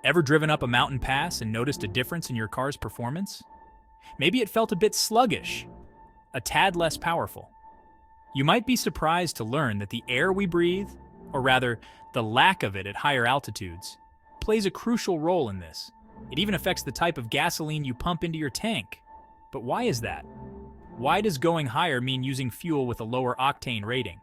Ever driven up a mountain pass and noticed a difference in your car's performance? Maybe it felt a bit sluggish, a tad less powerful. You might be surprised to learn that the air we breathe, or rather, the lack of it at higher altitudes, plays a crucial role in this. It even affects the type of gasoline you pump into your tank. But why is that? Why does going higher mean using fuel with a lower octane rating?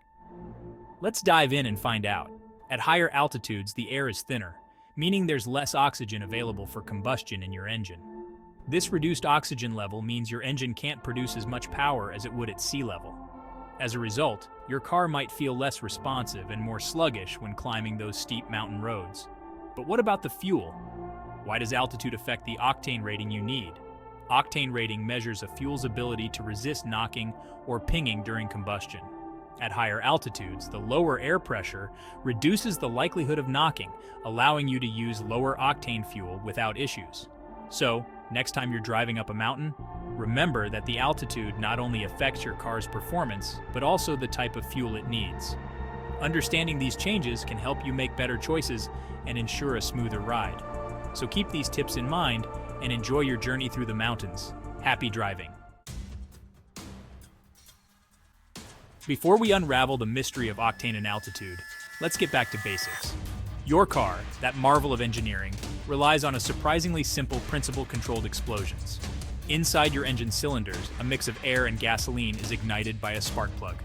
Let's dive in and find out. At higher altitudes, the air is thinner, meaning there's less oxygen available for combustion in your engine. This reduced oxygen level means your engine can't produce as much power as it would at sea level. As a result, your car might feel less responsive and more sluggish when climbing those steep mountain roads. But what about the fuel? Why does altitude affect the octane rating you need? Octane rating measures a fuel's ability to resist knocking or pinging during combustion. At higher altitudes, the lower air pressure reduces the likelihood of knocking, allowing you to use lower octane fuel without issues. So, next time you're driving up a mountain, remember that the altitude not only affects your car's performance, but also the type of fuel it needs. Understanding these changes can help you make better choices and ensure a smoother ride. So keep these tips in mind and enjoy your journey through the mountains. Happy driving! Before we unravel the mystery of octane and altitude, let's get back to basics. Your car, that marvel of engineering, relies on a surprisingly simple principle-controlled explosions. Inside your engine cylinders, a mix of air and gasoline is ignited by a spark plug.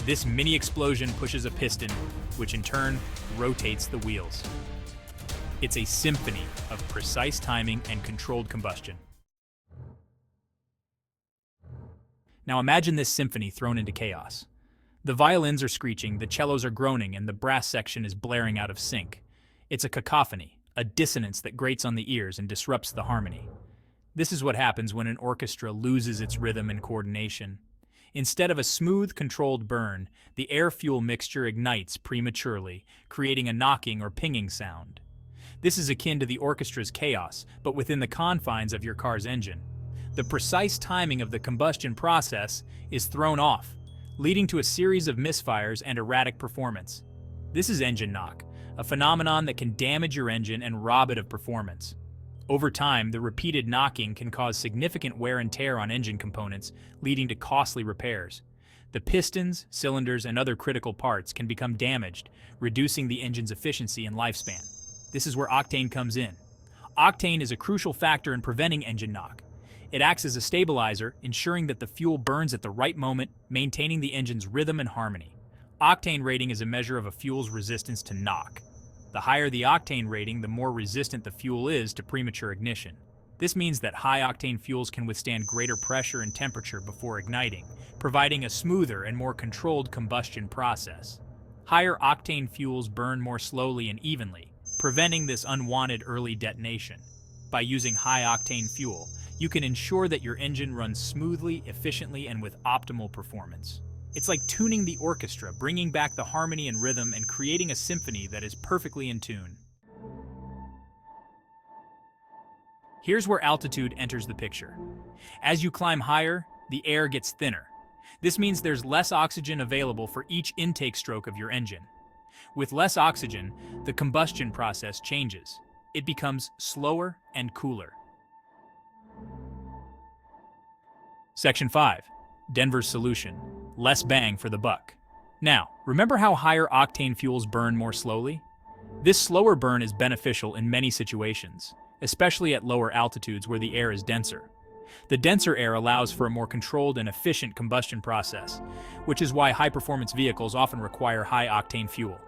This mini explosion pushes a piston, which in turn rotates the wheels. It's a symphony of precise timing and controlled combustion. Now imagine this symphony thrown into chaos. The violins are screeching, the cellos are groaning, and the brass section is blaring out of sync. It's a cacophony, a dissonance that grates on the ears and disrupts the harmony. This is what happens when an orchestra loses its rhythm and coordination. Instead of a smooth, controlled burn, the air-fuel mixture ignites prematurely, creating a knocking or pinging sound. This is akin to the orchestra's chaos, but within the confines of your car's engine. The precise timing of the combustion process is thrown off, leading to a series of misfires and erratic performance. This is engine knock, a phenomenon that can damage your engine and rob it of performance. Over time, the repeated knocking can cause significant wear and tear on engine components, leading to costly repairs. The pistons, cylinders, and other critical parts can become damaged, reducing the engine's efficiency and lifespan. This is where Octane comes in. Octane is a crucial factor in preventing engine knock. It acts as a stabilizer, ensuring that the fuel burns at the right moment, maintaining the engine's rhythm and harmony. Octane rating is a measure of a fuel's resistance to knock. The higher the octane rating, the more resistant the fuel is to premature ignition. This means that high-octane fuels can withstand greater pressure and temperature before igniting, providing a smoother and more controlled combustion process. Higher octane fuels burn more slowly and evenly, preventing this unwanted early detonation. By using high-octane fuel, you can ensure that your engine runs smoothly, efficiently, and with optimal performance. It's like tuning the orchestra, bringing back the harmony and rhythm and creating a symphony that is perfectly in tune. Here's where altitude enters the picture. As you climb higher, the air gets thinner. This means there's less oxygen available for each intake stroke of your engine. With less oxygen, the combustion process changes. It becomes slower and cooler. Section 5. Denver's solution. Less bang for the buck. Now, remember how higher octane fuels burn more slowly? This slower burn is beneficial in many situations, especially at lower altitudes where the air is denser. The denser air allows for a more controlled and efficient combustion process, which is why high-performance vehicles often require high-octane fuel.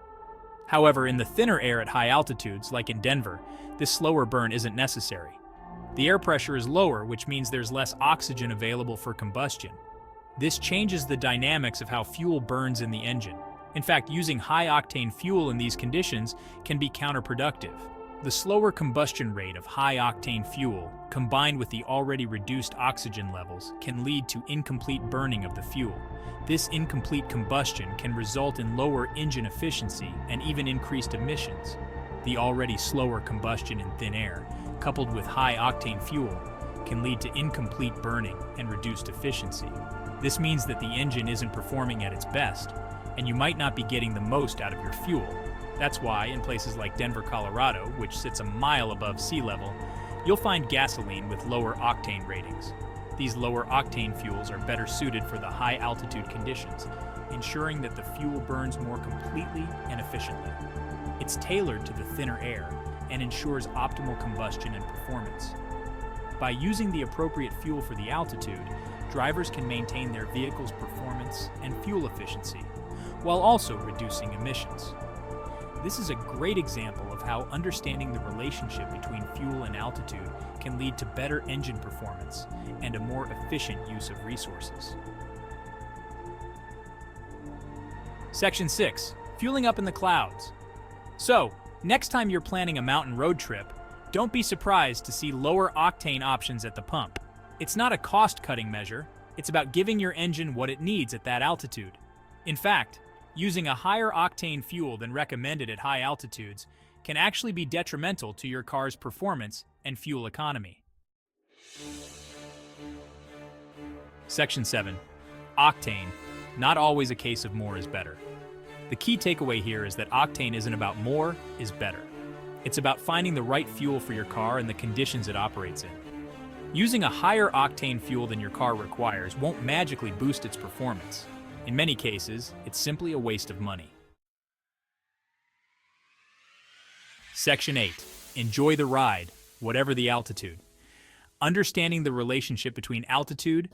However, in the thinner air at high altitudes, like in Denver, this slower burn isn't necessary. The air pressure is lower, which means there's less oxygen available for combustion. This changes the dynamics of how fuel burns in the engine. In fact, using high-octane fuel in these conditions can be counterproductive. The slower combustion rate of high-octane fuel, combined with the already reduced oxygen levels, can lead to incomplete burning of the fuel. This incomplete combustion can result in lower engine efficiency and even increased emissions. The already slower combustion in thin air, coupled with high-octane fuel, can lead to incomplete burning and reduced efficiency. This means that the engine isn't performing at its best, and you might not be getting the most out of your fuel. That's why, in places like Denver, Colorado, which sits a mile above sea level, you'll find gasoline with lower octane ratings. These lower octane fuels are better suited for the high altitude conditions, ensuring that the fuel burns more completely and efficiently. It's tailored to the thinner air and ensures optimal combustion and performance. By using the appropriate fuel for the altitude, drivers can maintain their vehicle's performance and fuel efficiency, while also reducing emissions. This is a great example of how understanding the relationship between fuel and altitude can lead to better engine performance and a more efficient use of resources. Section 6. Fueling up in the clouds. So, next time you're planning a mountain road trip, don't be surprised to see lower octane options at the pump. It's not a cost-cutting measure, it's about giving your engine what it needs at that altitude. In fact, using a higher octane fuel than recommended at high altitudes can actually be detrimental to your car's performance and fuel economy. Section 7. Octane. Not always a case of more is better. The key takeaway here is that octane isn't about more is better. It's about finding the right fuel for your car and the conditions it operates in. Using a higher octane fuel than your car requires won't magically boost its performance. In many cases, it's simply a waste of money. Section 8. Enjoy the ride, whatever the altitude. Understanding the relationship between altitude,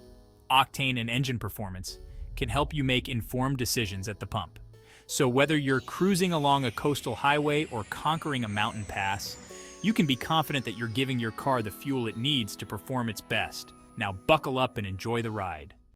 octane, and engine performance can help you make informed decisions at the pump. So whether you're cruising along a coastal highway or conquering a mountain pass, you can be confident that you're giving your car the fuel it needs to perform its best. Now buckle up and enjoy the ride.